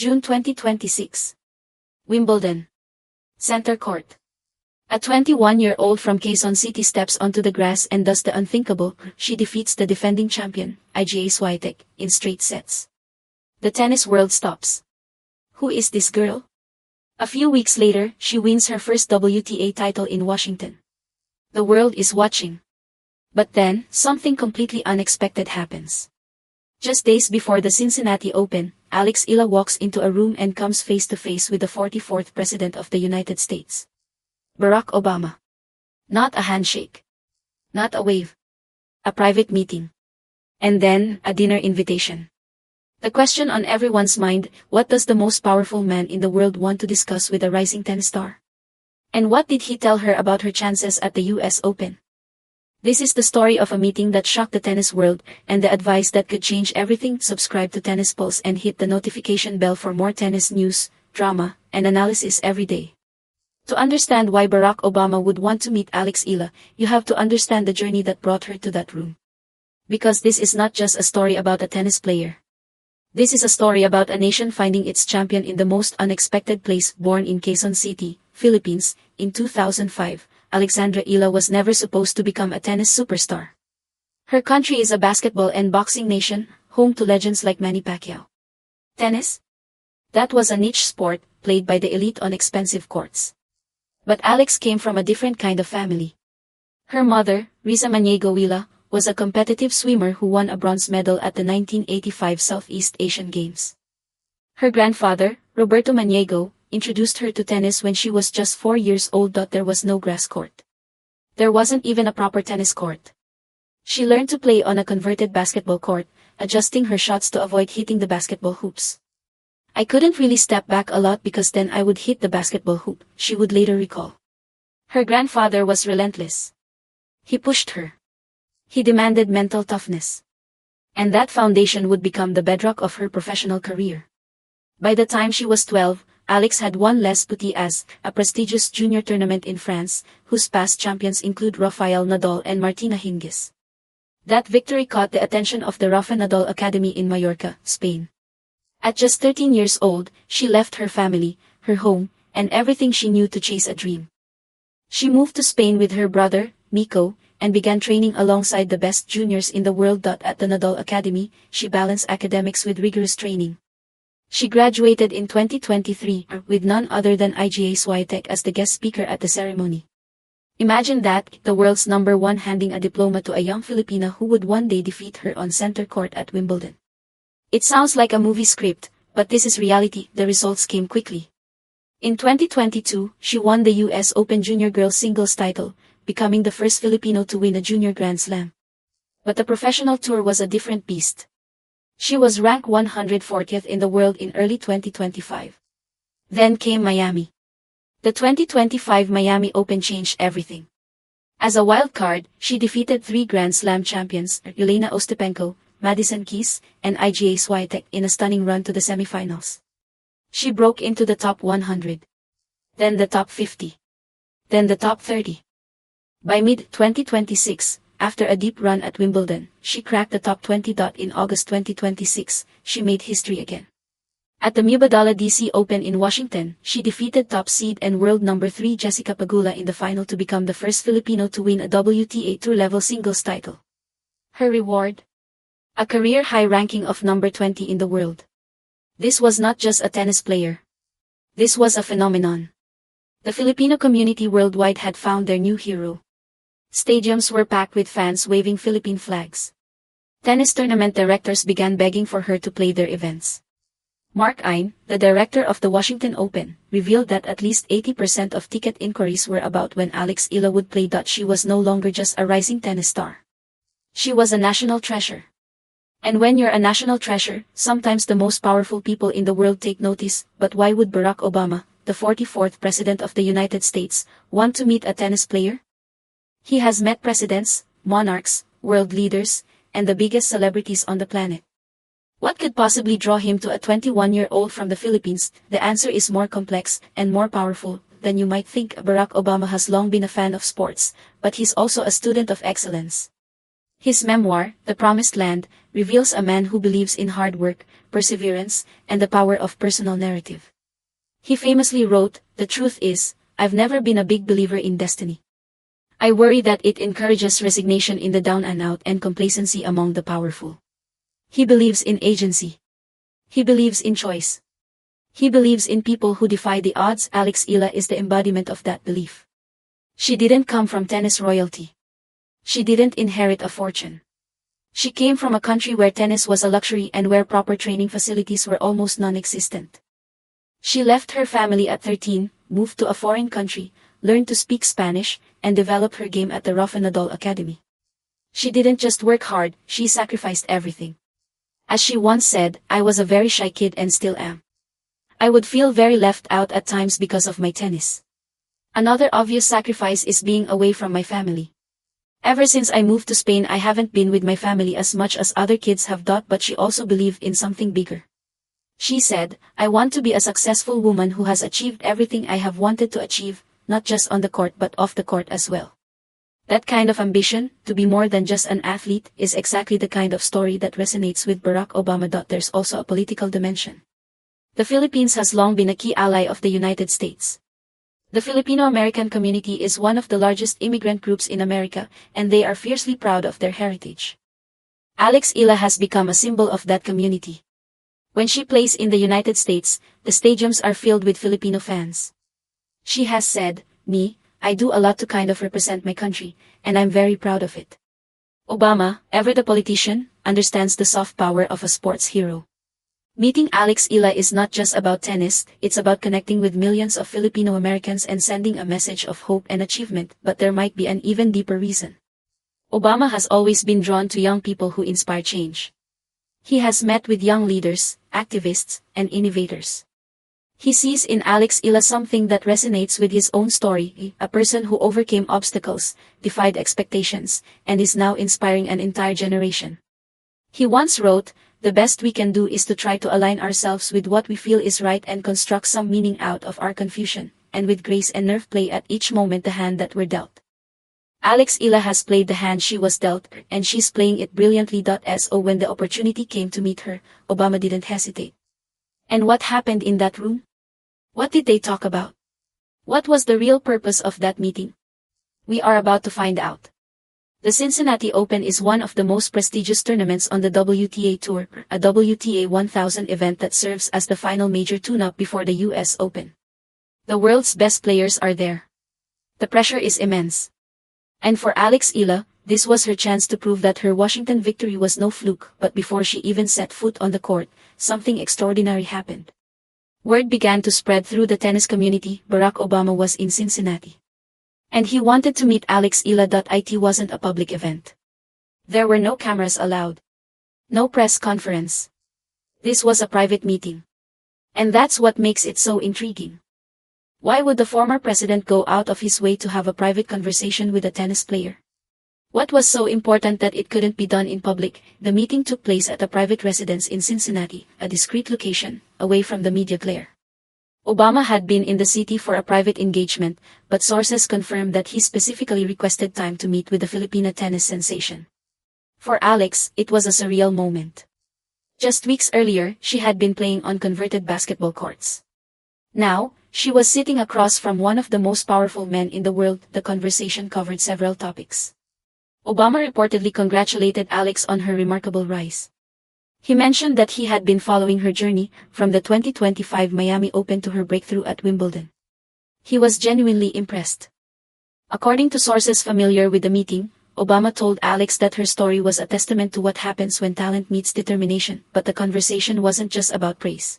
June 2026. Wimbledon. Center Court. A 21-year-old from Quezon City steps onto the grass and does the unthinkable. She defeats the defending champion, Iga Swiatek, in straight sets. The tennis world stops. Who is this girl? A few weeks later, she wins her first WTA title in Washington. The world is watching. But then, something completely unexpected happens. Just days before the Cincinnati Open, Alex Eala walks into a room and comes face to face with the 44th President of the United States. Barack Obama. Not a handshake. Not a wave. A private meeting. And then, a dinner invitation. The question on everyone's mind, what does the most powerful man in the world want to discuss with a rising tennis star? And what did he tell her about her chances at the US Open? This is the story of a meeting that shocked the tennis world, and the advice that could change everything. Subscribe to Tennis Pulse and hit the notification bell for more tennis news, drama, and analysis every day. To understand why Barack Obama would want to meet Alex Eala, you have to understand the journey that brought her to that room. Because this is not just a story about a tennis player. This is a story about a nation finding its champion in the most unexpected place. Born in Quezon City, Philippines, in 2005, Alexandra Eala was never supposed to become a tennis superstar. Her country is a basketball and boxing nation, home to legends like Manny Pacquiao. Tennis? That was a niche sport, played by the elite on expensive courts. But Alex came from a different kind of family. Her mother, Rafa Nadal Academy, was a competitive swimmer who won a bronze medal at the 1985 Southeast Asian Games. Her grandfather, Roberto Maniego, introduced her to tennis when she was just 4 years old. There was no grass court. There wasn't even a proper tennis court. She learned to play on a converted basketball court, adjusting her shots to avoid hitting the basketball hoops. I couldn't really step back a lot because then I would hit the basketball hoop, she would later recall. Her grandfather was relentless. He pushed her. He demanded mental toughness. And that foundation would become the bedrock of her professional career. By the time she was 12, Alex had won Les Petits, a prestigious junior tournament in France, whose past champions include Rafael Nadal and Martina Hingis. That victory caught the attention of the Rafa Nadal Academy in Mallorca, Spain. At just 13 years old, she left her family, her home, and everything she knew to chase a dream. She moved to Spain with her brother, Nico, and began training alongside the best juniors in the world. At the Nadal Academy, she balanced academics with rigorous training. She graduated in 2023, with none other than Iga Swiatek as the guest speaker at the ceremony. Imagine that, the world's #1 handing a diploma to a young Filipina who would one day defeat her on center court at Wimbledon. It sounds like a movie script, but this is reality. The results came quickly. In 2022, she won the US Open Junior Girls Singles title, becoming the first Filipino to win a Junior Grand Slam. But the professional tour was a different beast. She was ranked 140th in the world in early 2025. Then came Miami. The 2025 Miami Open changed everything. As a wild card, she defeated 3 Grand Slam champions, Elena Ostapenko, Madison Keys, and Iga Swiatek in a stunning run to the semifinals. She broke into the top 100. Then the top 50. Then the top 30. By mid-2026, after a deep run at Wimbledon, she cracked the top 20. In August 2026, she made history again. At the Mubadala DC Open in Washington, she defeated top seed and world number 3 Jessica Pegula in the final to become the first Filipino to win a WTA Tour-level singles title. Her reward? A career-high ranking of number 20 in the world. This was not just a tennis player. This was a phenomenon. The Filipino community worldwide had found their new hero. Stadiums were packed with fans waving Philippine flags. Tennis tournament directors began begging for her to play their events. Mark Ine, the director of the Washington Open, revealed that at least 80% of ticket inquiries were about when Alex Eala would play. She was no longer just a rising tennis star. She was a national treasure. And when you're a national treasure, sometimes the most powerful people in the world take notice. But why would Barack Obama, the 44th President of the United States, want to meet a tennis player? He has met presidents, monarchs, world leaders, and the biggest celebrities on the planet. What could possibly draw him to a 21-year-old from the Philippines? The answer is more complex and more powerful than you might think. Barack Obama has long been a fan of sports, but he's also a student of excellence. His memoir, The Promised Land, reveals a man who believes in hard work, perseverance, and the power of personal narrative. He famously wrote, "The truth is, I've never been a big believer in destiny. I worry that it encourages resignation in the down and out and complacency among the powerful." He believes in agency. He believes in choice. He believes in people who defy the odds. Alex Eala is the embodiment of that belief. She didn't come from tennis royalty. She didn't inherit a fortune. She came from a country where tennis was a luxury and where proper training facilities were almost non-existent. She left her family at 13, moved to a foreign country, learned to speak Spanish, and developed her game at the Rafa Nadal Academy. She didn't just work hard, she sacrificed everything. As she once said, "I was a very shy kid and still am. I would feel very left out at times because of my tennis. Another obvious sacrifice is being away from my family. Ever since I moved to Spain, I haven't been with my family as much as other kids have thought," but she also believed in something bigger. She said, "I want to be a successful woman who has achieved everything I have wanted to achieve, not just on the court but off the court as well." That kind of ambition, to be more than just an athlete, is exactly the kind of story that resonates with Barack Obama. There's also a political dimension. The Philippines has long been a key ally of the United States. The Filipino-American community is one of the largest immigrant groups in America, and they are fiercely proud of their heritage. Alex Eala has become a symbol of that community. When she plays in the United States, the stadiums are filled with Filipino fans. She has said, I do a lot to kind of represent my country, and I'm very proud of it." Obama, ever the politician, understands the soft power of a sports hero. Meeting Alex Eala is not just about tennis, it's about connecting with millions of Filipino Americans and sending a message of hope and achievement. But there might be an even deeper reason. Obama has always been drawn to young people who inspire change. He has met with young leaders, activists, and innovators. He sees in Alex Eala something that resonates with his own story, a person who overcame obstacles, defied expectations, and is now inspiring an entire generation. He once wrote, "The best we can do is to try to align ourselves with what we feel is right and construct some meaning out of our confusion, and with grace and nerve play at each moment the hand that we're dealt." Alex Eala has played the hand she was dealt, and she's playing it brilliantly. So when the opportunity came to meet her, Obama didn't hesitate. And what happened in that room? What did they talk about? What was the real purpose of that meeting? We are about to find out. The Cincinnati Open is one of the most prestigious tournaments on the WTA Tour, a WTA 1000 event that serves as the final major tune-up before the US Open. The world's best players are there. The pressure is immense. And for Alex Eala, this was her chance to prove that her Washington victory was no fluke. But before she even set foot on the court, something extraordinary happened. Word began to spread through the tennis community. Barack Obama was in Cincinnati. And he wanted to meet Alex Eala. It wasn't a public event. There were no cameras allowed. No press conference. This was a private meeting. And that's what makes it so intriguing. Why would the former president go out of his way to have a private conversation with a tennis player? What was so important that it couldn't be done in public? The meeting took place at a private residence in Cincinnati, a discreet location, away from the media glare. Obama had been in the city for a private engagement, but sources confirmed that he specifically requested time to meet with the Filipino tennis sensation. For Alex, it was a surreal moment. Just weeks earlier, she had been playing on converted basketball courts. Now, she was sitting across from one of the most powerful men in the world. The conversation covered several topics. Obama reportedly congratulated Alex on her remarkable rise. He mentioned that he had been following her journey, from the 2025 Miami Open to her breakthrough at Wimbledon. He was genuinely impressed. According to sources familiar with the meeting, Obama told Alex that her story was a testament to what happens when talent meets determination. But the conversation wasn't just about praise.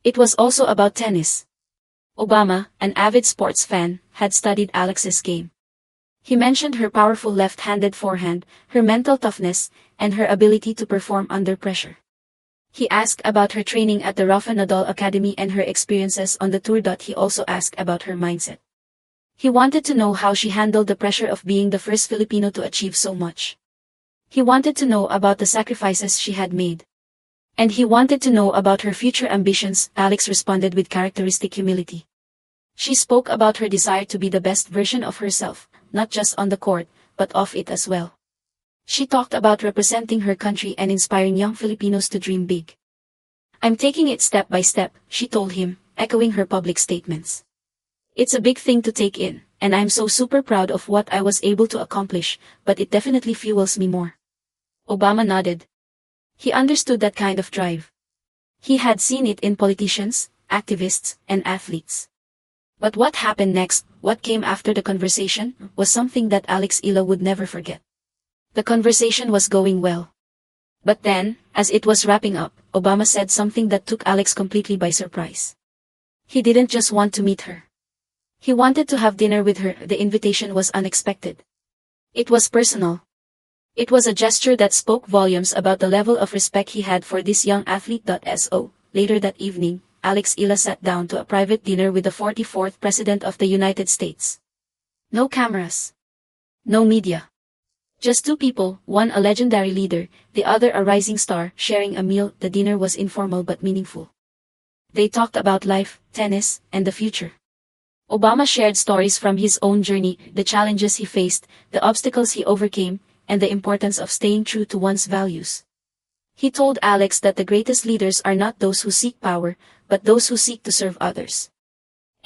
It was also about tennis. Obama, an avid sports fan, had studied Alex's game. He mentioned her powerful left-handed forehand, her mental toughness, and her ability to perform under pressure. He asked about her training at the Rafa Nadal Academy and her experiences on the tour. He also asked about her mindset. He wanted to know how she handled the pressure of being the first Filipino to achieve so much. He wanted to know about the sacrifices she had made. And he wanted to know about her future ambitions. Alex responded with characteristic humility. She spoke about her desire to be the best version of herself, not just on the court, but off it as well. She talked about representing her country and inspiring young Filipinos to dream big. I'm taking it step by step, she told him, echoing her public statements. It's a big thing to take in, and I'm so super proud of what I was able to accomplish, but it definitely fuels me more. Obama nodded. He understood that kind of drive. He had seen it in politicians, activists, and athletes. But what happened next, what came after the conversation, was something that Alex Eala would never forget. The conversation was going well. But then, as it was wrapping up, Obama said something that took Alex completely by surprise. He didn't just want to meet her. He wanted to have dinner with her. The invitation was unexpected. It was personal. It was a gesture that spoke volumes about the level of respect he had for this young athlete. Later that evening, Alex Eala sat down to a private dinner with the 44th President of the United States. No cameras. No media. Just two people, one a legendary leader, the other a rising star, sharing a meal. The dinner was informal but meaningful. They talked about life, tennis, and the future. Obama shared stories from his own journey, the challenges he faced, the obstacles he overcame, and the importance of staying true to one's values. He told Alex that the greatest leaders are not those who seek power, but those who seek to serve others.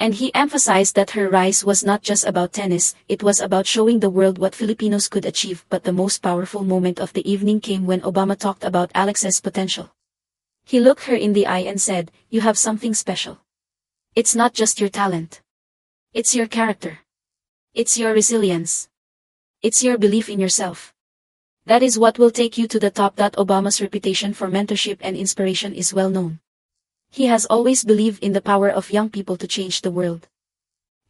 And he emphasized that her rise was not just about tennis, it was about showing the world what Filipinos could achieve. But the most powerful moment of the evening came when Obama talked about Alex's potential. He looked her in the eye and said, "You have something special. It's not just your talent. It's your character. It's your resilience. It's your belief in yourself. That is what will take you to the top." Obama's reputation for mentorship and inspiration is well known. He has always believed in the power of young people to change the world.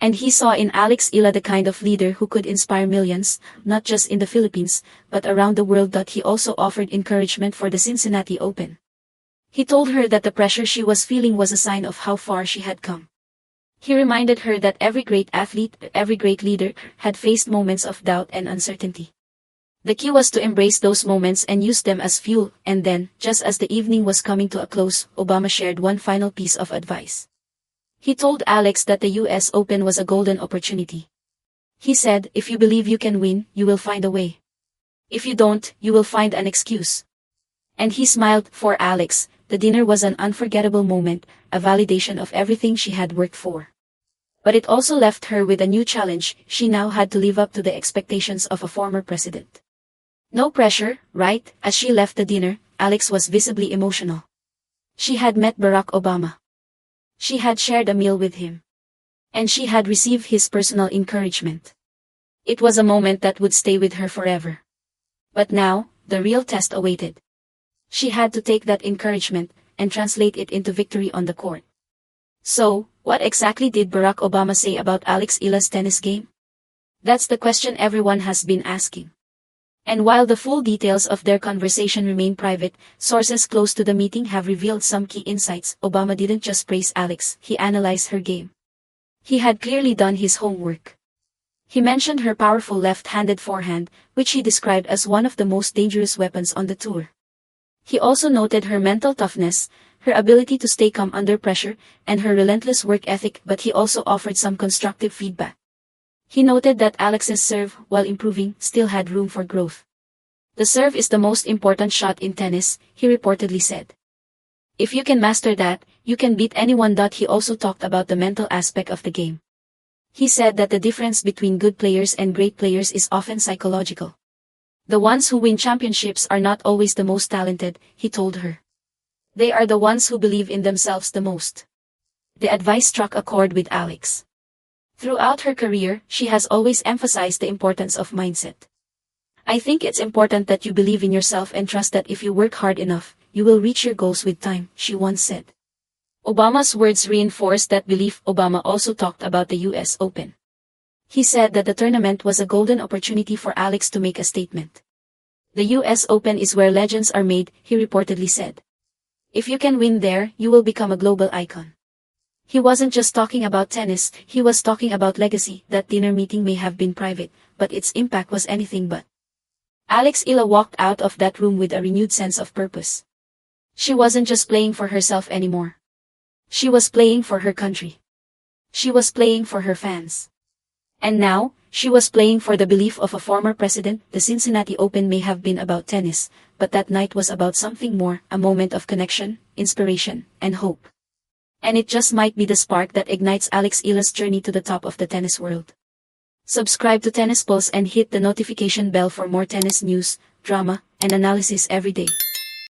And he saw in Alex Eala the kind of leader who could inspire millions, not just in the Philippines, but around the world. He also offered encouragement for the Cincinnati Open. He told her that the pressure she was feeling was a sign of how far she had come. He reminded her that every great athlete, every great leader, had faced moments of doubt and uncertainty. The key was to embrace those moments and use them as fuel. And then, just as the evening was coming to a close, Obama shared one final piece of advice. He told Alex that the US Open was a golden opportunity. He said, "If you believe you can win, you will find a way. If you don't, you will find an excuse." And he smiled. For Alex, the dinner was an unforgettable moment, a validation of everything she had worked for. But it also left her with a new challenge. She now had to live up to the expectations of a former president. No pressure, right? As she left the dinner, Alex was visibly emotional. She had met Barack Obama. She had shared a meal with him. And she had received his personal encouragement. It was a moment that would stay with her forever. But now, the real test awaited. She had to take that encouragement and translate it into victory on the court. So, what exactly did Barack Obama say about Alex Eala's tennis game? That's the question everyone has been asking. And while the full details of their conversation remain private, sources close to the meeting have revealed some key insights. Obama didn't just praise Alex, he analyzed her game. He had clearly done his homework. He mentioned her powerful left-handed forehand, which he described as one of the most dangerous weapons on the tour. He also noted her mental toughness, her ability to stay calm under pressure, and her relentless work ethic. But he also offered some constructive feedback. He noted that Alex's serve, while improving, still had room for growth. "The serve is the most important shot in tennis," he reportedly said. "If you can master that, you can beat anyone." He also talked about the mental aspect of the game. He said that the difference between good players and great players is often psychological. The ones who win championships are not always the most talented, he told her. They are the ones who believe in themselves the most. The advice struck a chord with Alex. Throughout her career, she has always emphasized the importance of mindset. "I think it's important that you believe in yourself and trust that if you work hard enough, you will reach your goals with time," she once said. Obama's words reinforced that belief. Obama also talked about the US Open. He said that the tournament was a golden opportunity for Alex to make a statement. "The US Open is where legends are made," he reportedly said. "If you can win there, you will become a global icon." He wasn't just talking about tennis, he was talking about legacy. That dinner meeting may have been private, but its impact was anything but. Alex Eala walked out of that room with a renewed sense of purpose. She wasn't just playing for herself anymore. She was playing for her country. She was playing for her fans. And now, She was playing for the belief of a former president. The Cincinnati Open may have been about tennis, but that night was about something more, a moment of connection, inspiration, and hope. And it just might be the spark that ignites Alex Eala's journey to the top of the tennis world. Subscribe to Tennis Pulse and hit the notification bell for more tennis news, drama, and analysis every day.